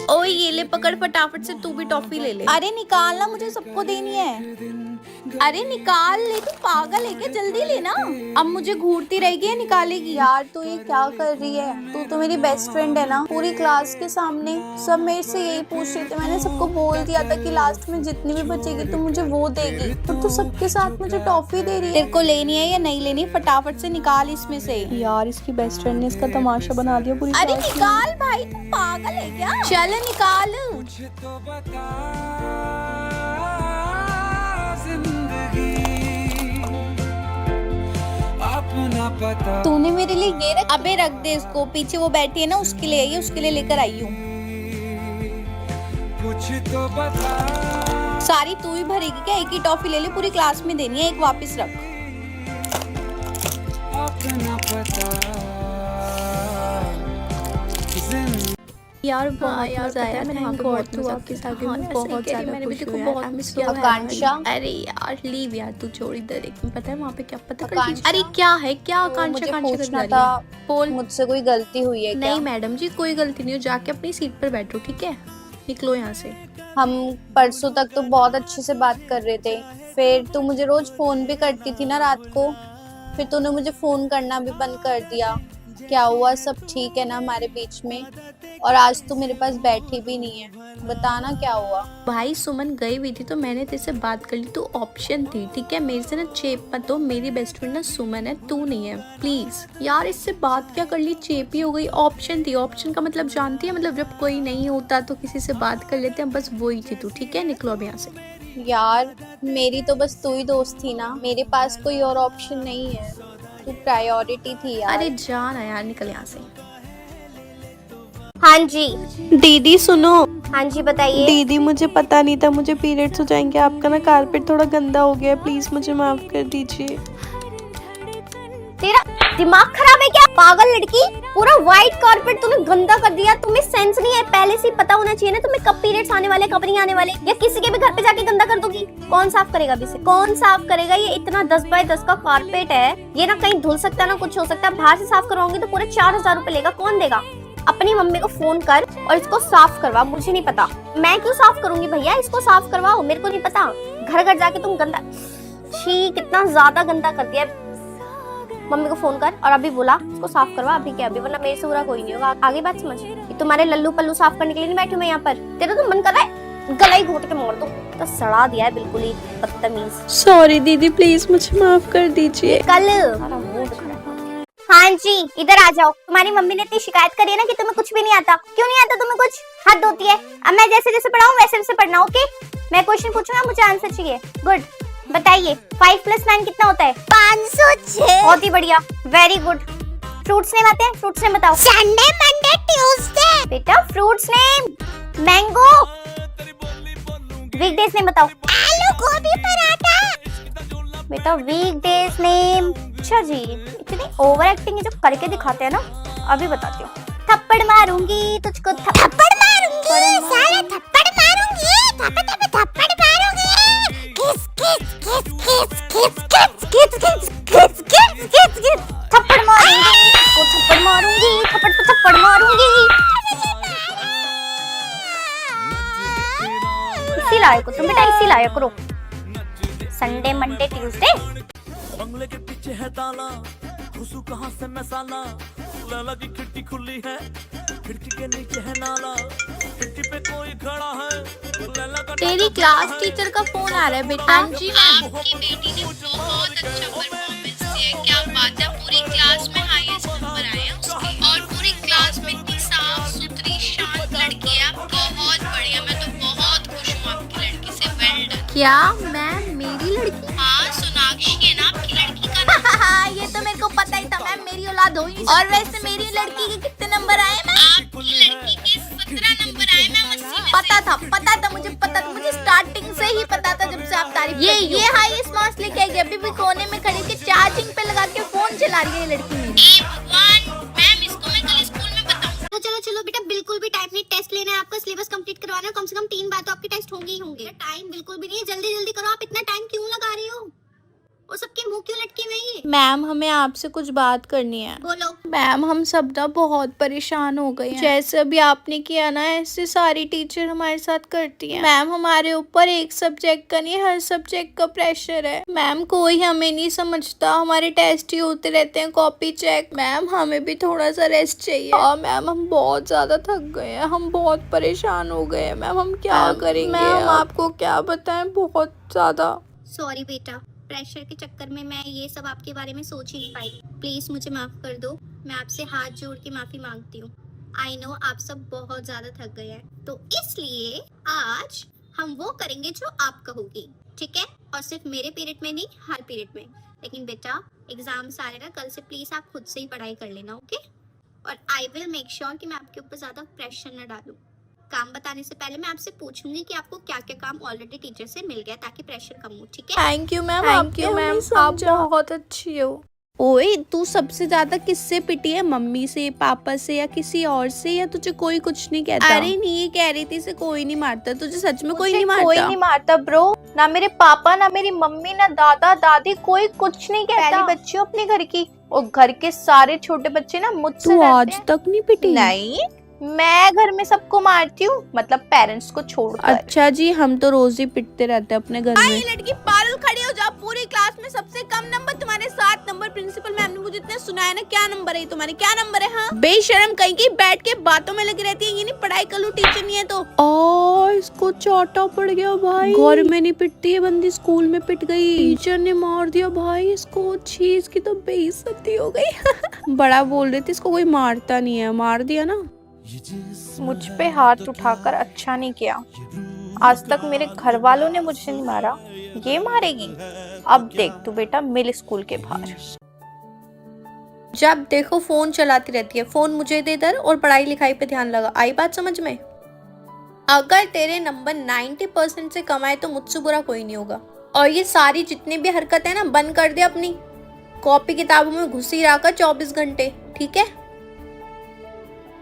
ओए ये ले पकड़, फटाफट से तू भी टॉफी ले ले। अरे निकालना, मुझे सबको देनी है। अरे निकाल ले, तू पागल है क्या? जल्दी लेना। अब मुझे घूरती रहेगी या निकालेगी? यार तू ये क्या कर रही है? तू तो मेरी बेस्ट फ्रेंड है ना। पूरी क्लास के सामने सब मेरे से यही पूछ रहे थे। मैंने सबको बोल दिया था कि लास्ट में जितनी भी बचेगी तू मुझे वो देगी, तो तू सबके साथ मुझे टॉफी दे रही है। तेरे को लेनी है या नहीं लेनी? फटाफट से निकाल इसमें से। यार इसकी बेस्ट फ्रेंड ने इसका तमाशा बना दिया पूरी। अरे निकाल भाई, तू पागल है क्या? चल निकाल। तूने मेरे लिए ये रख। अबे रख दे इसको, पीछे वो बैठी है ना उसके लिए, ये उसके लिए लेकर आई हूँ। सारी तू ही भरेगी क्या? एक ही टॉफी ले ले, पूरी क्लास में देनी है, एक वापस रख। यार बहुत मजा आया। मैंने आपको और तू आपके साथ बहुत ज्यादा मैंने भी खुश तेरे को हुआ। बहुत मिस किया। आकांक्षा, अरे यार लीव यार, तू छोड़ इधर। एक पता है वहाँ पे क्या पता कर। आकांक्षा, अरे क्या है, क्या तो आकांक्षा मुझे आकांक्षा पूछना कर रही है? था, बोल। मुझसे कोई गलती हुई है क्या? नहीं मैडम जी, कोई गलती नहीं हो, जाके अपनी सीट पर बैठो, ठीक है? निकलो यहाँ से। हम परसों तक तो बहुत अच्छे से बात कर रहे थे, फिर तू मुझे रोज फोन भी करती थी ना रात को, फिर तूने मुझे फोन करना भी बंद कर दिया। क्या हुआ? सब ठीक है ना हमारे बीच में? और आज तू मेरे पास बैठी भी नहीं है, बताना क्या हुआ? भाई सुमन गई हुई थी तो मैंने तेरे से बात कर ली, तू ऑप्शन थी, ठीक है? मेरे से ना चेप मत हो, मेरी बेस्ट फ्रेंड ना सुमन है, तू नहीं है, प्लीज। यार इससे बात क्या कर ली, चेप ही हो गई। ऑप्शन थी, ऑप्शन का मतलब जानती है, मतलब जब कोई नहीं होता तो किसी से बात कर लेते हैं, बस वही थी तू, ठीक है? निकलो अब यहाँ से। यार मेरी तो बस तू ही दोस्त थी ना, मेरे पास कोई और ऑप्शन नहीं है, तू प्रायोरिटी थी यार। अरे जाना यार, निकल यहाँ से। हाँ जी। दीदी सुनो। हाँ जी बताइए। दीदी मुझे पता नहीं था मुझे पीरियड्स हो जाएंगे, आपका ना कारपेट थोड़ा गंदा हो गया है, प्लीज मुझे माफ कर दीजिए। तेरा दिमाग खराब है क्या पागल लड़की? पूरा व्हाइट कारपेट तूने गंदा कर दिया। तुम्हें सेंस नहीं है, पहले से ही पता होना चाहिए ना तुम्हें कब पीरियड्स आने वाले कब नहीं आने वाले। या किसी के भी घर पे जाके गंदा कर दोगी? कौन साफ करेगा अभी से? कौन साफ करेगा? ये इतना 10 बाय 10 का कारपेट है, ये ना कहीं धुल सकता है ना कुछ हो सकता है। बाहर से साफ करवाओगे तो पूरे 4000 रुपए लेगा, कौन देगा? अपनी मम्मी को फोन कर और इसको साफ करवा। मुझे नहीं पता, मैं क्यों साफ करूंगी भैया? इसको साफ करवाओ, मेरे को नहीं पता। घर घर जाके तुम गंदा, छी कितना ज्यादा गंदा कर दिया। मम्मी को फोन कर और अभी बोला इसको साफ करवा अभी क्या अभी, वरना मेरे से बुरा कोई नहीं होगा। आगे बात समझ। तुम्हारे लल्लू पल्लू साफ करने के लिए नहीं बैठी मैं यहाँ पर। तेरा तो मन कर रहा है गला ही घोट के मार दो। तो सड़ा दिया है बिल्कुल ही, बदतमीज। सॉरी दीदी, प्लीज मुझे माफ कर दीजिए। कल हाँ जी इधर आ जाओ। तुम्हारी मम्मी ने इतनी शिकायत करी है ना कि तुम्हें कुछ भी नहीं आता। क्यों नहीं आता तुम्हें कुछ? हद होती है। अब मैं जैसे जैसे पढ़ाऊं वैसे वैसे पढ़ना, ओके? मैं क्वेश्चन पूछूंगा, मुझे आंसर चाहिए। गुड, बताइए 5 + 9 कितना होता है? 506। बहुत ही बढ़िया, वेरी गुड। फ्रूट्स नेम आते हैं? फ्रूट्स नेम बताओ। Sunday, Monday, Tuesday. बेटा fruits name mango. Weekdays name बताओ। आलू गोभी पराठा। बेटा वीकडेज नेम। अच्छा जी, इतनी ओवर एक्टिंग है जो करके दिखाते हैं ना। अभी बताती हूँ। थप्पड़ मारूंगी तुझको, थप्पड़ मारूंगी, साला थप्पड़ मारूंगी, थप्पड़ मारूंगी, किस किस किस किस किस किस किस किस किस किस किस किस थप्पड़ मारूंगी, इसको थप्पड़ मारूंगी, थप्पड़ पे थप्पड़ मारूंगी। इसी लायक हो तुम बेटा, इसी लायक करो। Sunday Monday Tuesday. बंगले के पीछे है ताला, घुसू कहाँ से मैं साला, लैला की खिड़की खुली है, खिड़की के नीचे है नाला, खिड़की पे कोई खड़ा है, लैला का तेरी क्लास टीचर का फोन आ रहा है बेटा। हाँ जी मैम। आपकी बेटी ने बहुत अच्छा परफॉर्मेंस दिया, क्या बात है, पूरी क्लास में हाईएस्ट नंबर आए हैं उसके, और पूरी क्लास में इतनी साफ सुथरी शांत लड़की है, बहुत बढ़िया। मैं तो बहुत खुश हूँ आपकी लड़की से, वेल डन। क्या मैम मेरी लड़की? हाँ सोनाक्षी है ना आपकी लड़की का नाम। ये तो मेरे को पता ही था मैम, मेरी औलाद हो ही। और वैसे मेरी लड़की के कितने नंबर आए मैम? आपकी लड़की के 17 नंबर आए मैम 80 में। पता था, मुझे पता था, मुझे स्टार्टिंग से ही पता था जब से आप तारीफ। ये हाईएस्ट मार्क्स लेके आई, अभी भी कोने में खड़ी के चार्जिंग पे लगा के फोन चला रही है लड़की मेरी। ए भगवान मैम, इसको मैं कल स्कूल में बताऊँ। चलो चलो बेटा, बिल्कुल भी टाइम नहीं, टेस्ट लेना है आपका, सिलेबस कंप्लीट करवाना है, कम से कम 3 बार तो आपके टेस्ट होंगे ही होंगे। टाइम बिल्कुल भी नहीं है, जल्दी जल्दी करो। आप इतना टाइम क्यों लगा रही हो? वो सबकी मुंह क्यों लटकी हुई है? मैम हमें आपसे कुछ बात करनी है। बोलो। मैम हम सब ना बहुत परेशान हो गए हैं। जैसे अभी आपने किया ना ऐसे सारी टीचर हमारे साथ करती हैं। मैम हमारे ऊपर एक सब्जेक्ट का नहीं हर सब्जेक्ट का प्रेशर है। मैम कोई हमें नहीं समझता, हमारे टेस्ट ही होते रहते हैं, कॉपी चेक। मैम हमें भी थोड़ा सा रेस्ट चाहिए। हाँ मैम हम बहुत ज्यादा थक गए हैं, हम बहुत परेशान हो गए हैं। मैम हम क्या करेंगे? मैम आपको क्या बताएं, बहुत ज्यादा। सॉरी बेटा, प्रेशर के चक्कर में मैं ये सब आपके बारे में सोच ही नहीं पाई। प्लीज मुझे माफ कर दो, मैं आपसे हाथ जोड़ के माफी मांगती हूँ। आई नो आप सब बहुत ज्यादा थक गए हैं, तो इसलिए आज हम वो करेंगे जो आप कहोगी, ठीक है? और सिर्फ मेरे पीरियड में नहीं, हर पीरियड में। लेकिन बेटा एग्जाम्स आ रहे ना, कल से प्लीज आप खुद से ही पढ़ाई कर लेना, ओके? और आई विल मेक श्योर कि मैं आपके ऊपर ज्यादा प्रेशर न डालूं। काम बताने से पहले मैं आपसे पूछूंगी कि आपको क्या क्या काम ऑलरेडी टीचर से मिल गया, ताकि प्रेशर कम हो, ठीक है? थैंक यू मैम, आपके मैम आप बहुत अच्छी हो। ओए तू सबसे ज्यादा किससे पिटी है? मम्मी से, पापा से या किसी और से? या तुझे कोई कुछ नहीं कहता? अरे नहीं ये कह रही थी इसे कोई नहीं मारता। तुझे सच में कोई नहीं मारता? कोई नहीं मारता ब्रो, ना मेरे पापा, ना मेरी मम्मी, ना दादा दादी, कोई कुछ नहीं कहता। पहली बच्ची हूँ अपने घर की, और घर के सारे छोटे बच्चे ना मुझसे तू डरते आज हैं। तक नहीं पिटी? नहीं, मैं घर में सबको मारती हूँ, मतलब पेरेंट्स को छोड़कर। अच्छा जी, हम तो रोज ही पिटते रहते हैं अपने घर में। लड़की पागल खड़ी हो जा, पूरी क्लास में सबसे कम नंबर तुम्हारे 7 नंबर। प्रिंसिपल मैम ने मुझे इतना सुनाया ना, क्या नंबर है तुम्हारे, क्या नंबर है? हाँ बेशरम कहीं की, बैठ के बातों में लगी रहती है, ये नहीं पढ़ाई कर लूं, टीचर नहीं है तो। इसको चाटा पड़ गया भाई। घर में नहीं पिटती है बंदी, स्कूल में पिट गई, टीचर ने मार दिया भाई इसको। छी इसकी तो बेइज्जती हो गई। बड़ा बोल रही थी इसको कोई मारता नहीं है, मार दिया ना। मुझ पे हाथ उठाकर अच्छा नहीं किया। आज तक मेरे घर वालों ने मुझे नहीं मारा, ये मारेगी? अब देख तू बेटा, मिल स्कूल के बाहर। जब देखो फोन चलाती रहती है। फोन मुझे दे इधर और पढ़ाई लिखाई पे ध्यान लगा। आई बात समझ में? अगर तेरे नंबर 90% से कम आए तो मुझसे बुरा कोई नहीं होगा। और ये सारी जितनी भी हरकत है ना, बंद कर दे अपनी। कॉपी किताबों में घुसी रहकर 24 घंटे, ठीक है?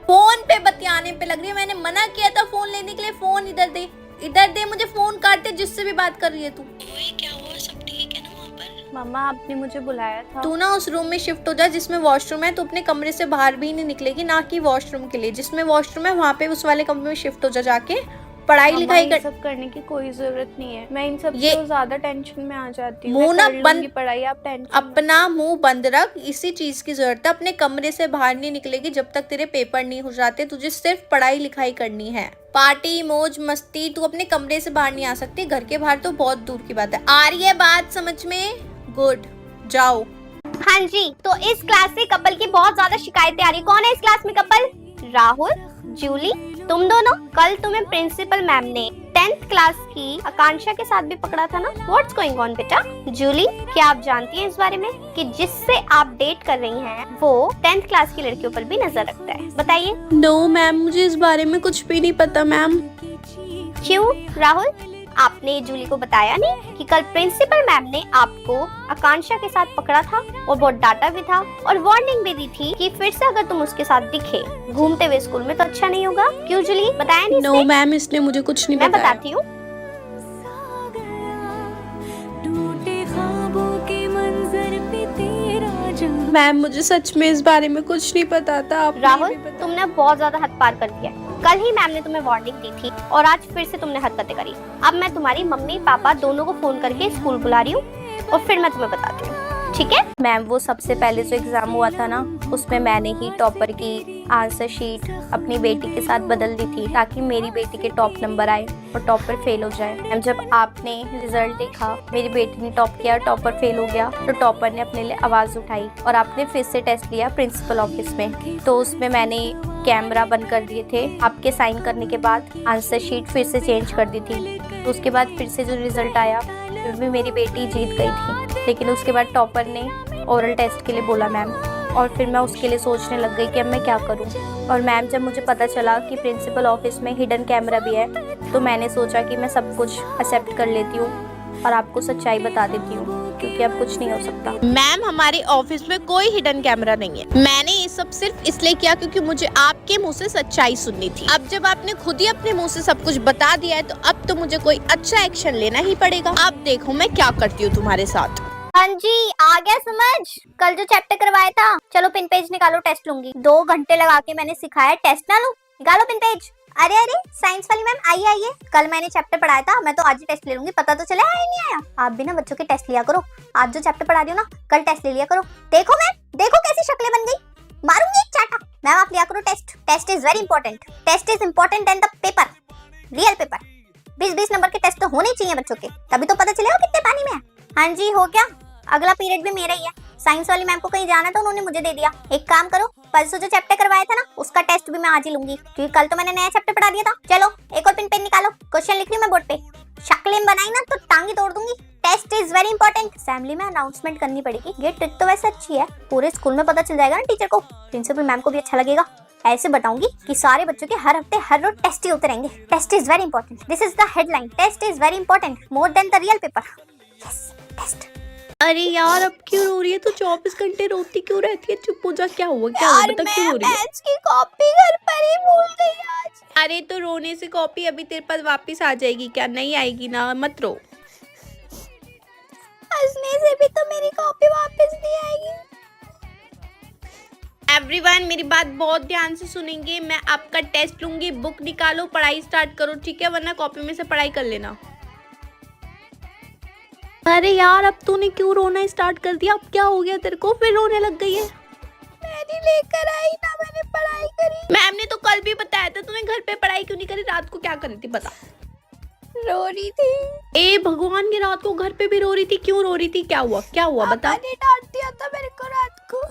फोन पे बतियाने पे लग रही है। मैंने मना किया था फोन लेने के लिए। फोन इधर दे, इधर दे, मुझे फोन काटते जिससे भी बात कर रही है तू। क्या हुआ, सब ठीक है ना वहाँ पर? मामा आपने मुझे बुलाया था। तू ना उस रूम में शिफ्ट हो जा जिसमें वॉशरूम है। तू अपने कमरे से बाहर भी नहीं निकलेगी, ना कि वॉशरूम के लिए। जिसमें वॉशरूम है वहाँ पे उस वाले कमरे में शिफ्ट हो जा, जाके पढ़ाई लिखाई कर। सब करने की कोई जरूरत नहीं है, मैं इन सब ये से ज्यादा टेंशन में आ जाती हूँ। मुंह ना बंद, पढ़ाई आप टेंशन अपना मुंह बंद रख। इसी चीज की जरूरत है। अपने कमरे से बाहर नहीं निकलेगी जब तक तेरे पेपर नहीं हो जाते। तुझे सिर्फ पढ़ाई लिखाई करनी है। पार्टी मौज मस्ती तू अपने कमरे से बाहर नहीं आ सकती। घर के बाहर तो बहुत दूर की बात है। आ रही है बात समझ में? गुड, जाओ। हाँ जी, तो इस क्लास से कपल की बहुत ज्यादा शिकायतें आ रही। कौन है इस क्लास में कपल? राहुल, जूली, तुम दोनों। कल तुम्हें प्रिंसिपल मैम ने 10th क्लास की आकांक्षा के साथ भी पकड़ा था ना? व्हाट्स गोइंग ऑन बेटा? जूली, क्या आप जानती हैं इस बारे में कि जिससे आप डेट कर रही हैं वो 10th क्लास की लड़कियों पर भी नजर रखता है? बताइए। नो मैम, मुझे इस बारे में कुछ भी नहीं पता मैम। क्यों राहुल, आपने जूली को बताया नहीं कि कल प्रिंसिपल मैम ने आपको आकांक्षा के साथ पकड़ा था और बहुत डांटा भी था और वार्निंग भी दी थी कि फिर से अगर तुम उसके साथ दिखे घूमते हुए स्कूल में तो अच्छा नहीं होगा? क्यों जूली, बताया नहीं? नो मैम, इसने मुझे कुछ नहीं मैं बताया। बताती हूँ। मैम मुझे सच में इस बारे में कुछ नहीं पता था। आपने राहुल, भी बताया। तुमने बहुत ज्यादा हद पार कर दिया है। कल ही मैम ने तुम्हें वार्निंग दी थी और आज फिर से तुमने हरकतें करी। अब मैं तुम्हारी मम्मी पापा दोनों को फोन करके स्कूल बुला रही हूँ और फिर मैं तुम्हें बताती हूँ, ठीक है? मैम वो सबसे पहले जो एग्जाम हुआ था ना, उसमें मैंने ही टॉपर की आंसर शीट अपनी बेटी के साथ बदल दी थी ताकि मेरी बेटी के टॉप नंबर आए और टॉपर फेल हो जाए। मैम जब आपने रिजल्ट देखा, मेरी बेटी ने टॉप किया, टॉपर फेल हो गया, तो टॉपर ने अपने लिए आवाज उठाई और आपने फिर से टेस्ट लिया प्रिंसिपल ऑफिस में। तो उसमें मैंने कैमरा बंद कर दिए थे। आपके साइन करने के बाद आंसर शीट फिर से चेंज कर दी थी। तो उसके बाद फिर से जो रिजल्ट आया फिर भी मेरी बेटी जीत गई थी। लेकिन उसके बाद टॉपर ने ओरल टेस्ट के लिए बोला मैम, और फिर मैं उसके लिए सोचने लग गई कि अब मैं क्या करूं। और मैम जब मुझे पता चला कि प्रिंसिपल ऑफिस में हिडन कैमरा भी है, तो मैंने सोचा कि मैं सब कुछ एक्सेप्ट कर लेती हूँ और आपको सच्चाई बता देती हूँ, क्योंकि अब कुछ नहीं हो सकता। मैम हमारे ऑफिस में कोई हिडन कैमरा नहीं है। मैंने ये सब सिर्फ इसलिए किया क्योंकि मुझे आपके मुंह से सच्चाई सुननी थी। अब जब आपने खुद ही अपने मुंह से सब कुछ बता दिया है तो अब तो मुझे कोई अच्छा एक्शन लेना ही पड़ेगा। अब देखो मैं क्या करती हूँ तुम्हारे साथ। हाँ जी, आ गया समझ। कल जो चैप्टर करवाया था, चलो पिन पेज निकालो, टेस्ट लूंगी। 2 घंटे लगा के मैंने सिखाया, टेस्ट ना लूं? निकालो पिन पेज। अरे अरे साइंस वाली मैम आइए आइए, कल मैंने चैप्टर पढ़ाया था, मैं तो आज ही टेस्ट ले लूंगी, पता तो चला है नहीं आया। आप भी ना बच्चों के टेस्ट लिया करो, आज जो चैप्टर पढ़ा रही हो ना, कल टेस्ट ले लिया करो। देखो मैम, देखो कैसी शक्लें बन गई, मारूंगी एक चाटा। मैम आप लिया करो test, test is very important, test is important then the paper, real paper. 20-20 number के टेस्ट तो होने चाहिए बच्चों के, तभी तो पता चलेगा कितने पानी में है। हाँ जी हो गया, अगला पीरियड भी मेरा ही है। साइंस वाली मैम को कहीं जाना था, उन्होंने मुझे दे दिया। एक काम करो, परसों जो चैप्टर करवाया था ना, उसका टेस्ट भी मैं आज ही लूंगी, क्योंकि कल तो मैंने नया चैप्टर पढ़ा दिया था। चलो एक और पिन पेन निकालो, क्वेश्चन लिख रही हूँ मैं बोर्ड पे। शक्लें बनाई ना तो टांगी तोड़ दूंगी। Test is very important. Assembly में अनाउंसमेंट करनी पड़ेगी। ये ट्रिक तो वैसे अच्छी है, पूरे स्कूल में पता चल जाएगा ना टीचर को, प्रिंसिपल मैम को भी अच्छा लगेगा। ऐसे बताऊंगी कि सारे बच्चों के हर हफ्ते हर रोज टेस्ट ही होते रहेंगे। Test is very important, this is the headline, test is very important more than the real paper. Yes test. अरे यार अब क्यों रो रही है तू? 24 घंटे रोती क्यों रहती है? चुप हो जा, क्या हुआ क्या हुआ, बता क्यों रो रही है? मैथ्स की कॉपी घर पर ही भूल गई आज। अरे तो रोने से कॉपी अभी तेरे पास वापस आ जाएगी क्या? नहीं आएगी ना, मत रो। हंसने से भी तो मेरी कॉपी वापस नहीं आएगी। एवरीवन मेरी बात बहुत ध्यान से सुनेंगे, मैं आपका टेस्ट लूंगी। बुक निकालो, पढ़ाई स्टार्ट करो, ठीक है? वरना कॉपी में से पढ़ाई कर लेना। अरे यार अब तूने क्यों रोना स्टार्ट कर दिया? अब क्या हो गया तेरे को, फिर रोने लग गई है? मैंने लेकर आई ना, मैंने पढ़ाई करी। मैम ने तो कल भी बताया था, तूने घर पे पढ़ाई क्यों नहीं करी? रात को क्या कर रही थी बता? रो रही थी। ए भगवान की, रात को घर पे भी रो रही थी? क्यों रो रही थी? क्या हुआ क्या हुआ बता? मैंने डांट दिया था मेरे को रात को।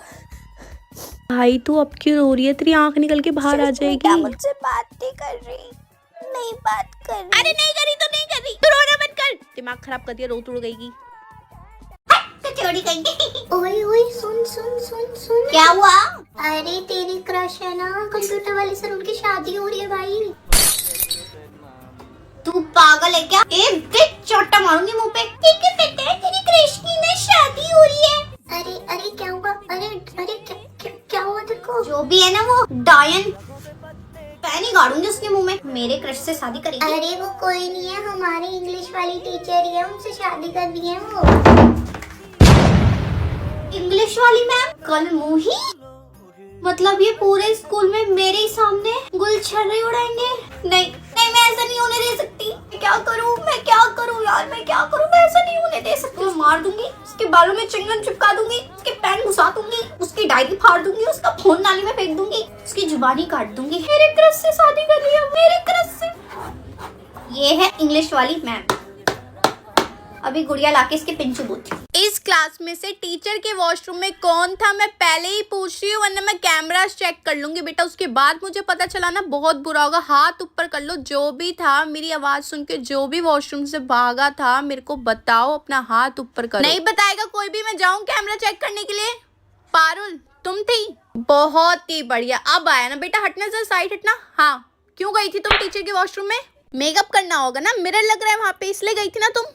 भाई तू अब क्यों रो रही है? तेरी आंख निकल के बाहर आ जाएगी। मुझसे बात नहीं कर रही, नहीं बात कर रही। अरे नहीं करी तो नहीं करी, तू रोना बंद कर, दिमाग खराब कर दिया, रो तुड़ गई। चोरी करेंगे। ओए ओए सुन सुन सुन सुन, क्या हुआ? अरे तेरी क्रश है ना कंप्यूटर वाले सर, उनकी शादी हो रही है भाई। तू पागल है क्या? देख चोटा मारूंगी मुंह पे। ठीक है बेटा, तेरी क्रश की ना शादी हो रही है। अरे अरे क्या हुआ? अरे अरे क्या हुआ तेरे को? जो भी है ना वो डायन, पैनी गाड़ूंगी उसके मुंह में। मेरे क्रश से शादी करेगी? अरे वो कोई नहीं है, हमारी इंग्लिश वाली टीचर ही है, उनसे शादी करनी है वो। इंग्लिश वाली मैम कल मुही? मतलब ये पूरे स्कूल में मेरे ही सामने गुलछर्रे उड़ाएंगे? नहीं नहीं, मैं ऐसा नहीं होने दे सकती। मैं क्या करूं यार, मैं क्या करूं? मैं ऐसा नहीं होने दे सकती। मैं मार दूंगी, उसके बालों में चिंगम चिपका दूंगी, उसके पेन घुसा दूंगी, उसकी डायरी फाड़ दूंगी, उसका फोन नाली में फेंक दूंगी, उसकी जुबानी काट दूंगी। मेरे क्रश से शादी कर लिया, मेरे क्रश से। ये है इंग्लिश वाली मैम, अभी गुड़िया लाके इसके पिंचू बूथी। इस क्लास में से टीचर के वॉशरूम में कौन था मैं पहले ही पूछ रही हूँ, वरना मैं कैमरा चेक कर लूंगी बेटा, उसके बाद मुझे पता चला ना बहुत बुरा होगा। हाथ ऊपर कर लो, जो भी था मेरी आवाज सुन के जो भी वॉशरूम से भागा था मेरे को बताओ, अपना हाथ ऊपर करो। नहीं बताएगा कोई भी, मैं जाऊँ कैमरा चेक करने के लिए? पारुल तुम थी? बहुत ही बढ़िया, अब आया ना बेटा, हटना जरा, साइड हटना। हाँ क्यों गई थी तुम टीचर के वॉशरूम में? मेकअप करना होगा ना, मिरर लग रहा है वहां पे, इसलिए गई थी ना तुम?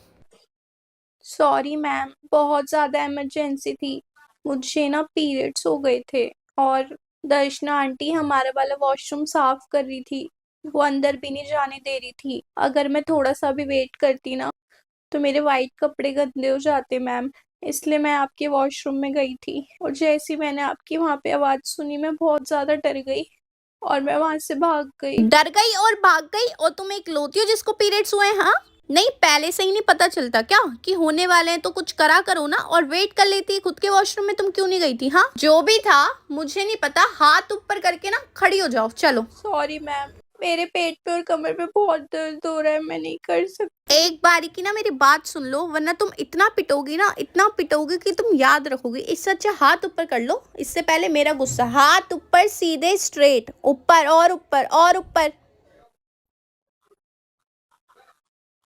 सॉरी मैम, बहुत ज़्यादा इमरजेंसी थी, मुझे ना पीरियड्स हो गए थे और दर्शना आंटी हमारा वाला वॉशरूम साफ कर रही थी, वो अंदर भी नहीं जाने दे रही थी। अगर मैं थोड़ा सा भी वेट करती ना तो मेरे वाइट कपड़े गंदे हो जाते मैम, इसलिए मैं आपके वॉशरूम में गई थी और जैसे ही मैंने आपकी वहाँ पे आवाज़ सुनी मैं बहुत ज़्यादा डर गई और मैं वहाँ से भाग गई। डर गई और भाग गई? और तुम इकलौती हो जिसको पीरियड्स हुए? हाँ नहीं, पहले से ही नहीं पता चलता क्या कि होने वाले हैं? तो कुछ करा करो ना और वेट कर लेती है खुद के वॉशरूम में, तुम क्यों नहीं गई थी? हाँ जो भी था मुझे नहीं पता, हाथ ऊपर करके ना खड़ी हो जाओ। चलो। सॉरी मैम, मेरे पेट पे और कमर पे बहुत दर्द हो रहा है, मैं नहीं कर सकती। एक बारी की ना मेरी बात सुन लो, वरना तुम इतना पिटोगी ना, इतना पिटोगी कि तुम याद रखोगी। इससे अच्छा हाथ ऊपर कर लो। इससे पहले मेरा गुस्सा, हाथ ऊपर, सीधे स्ट्रेट, ऊपर और ऊपर और ऊपर।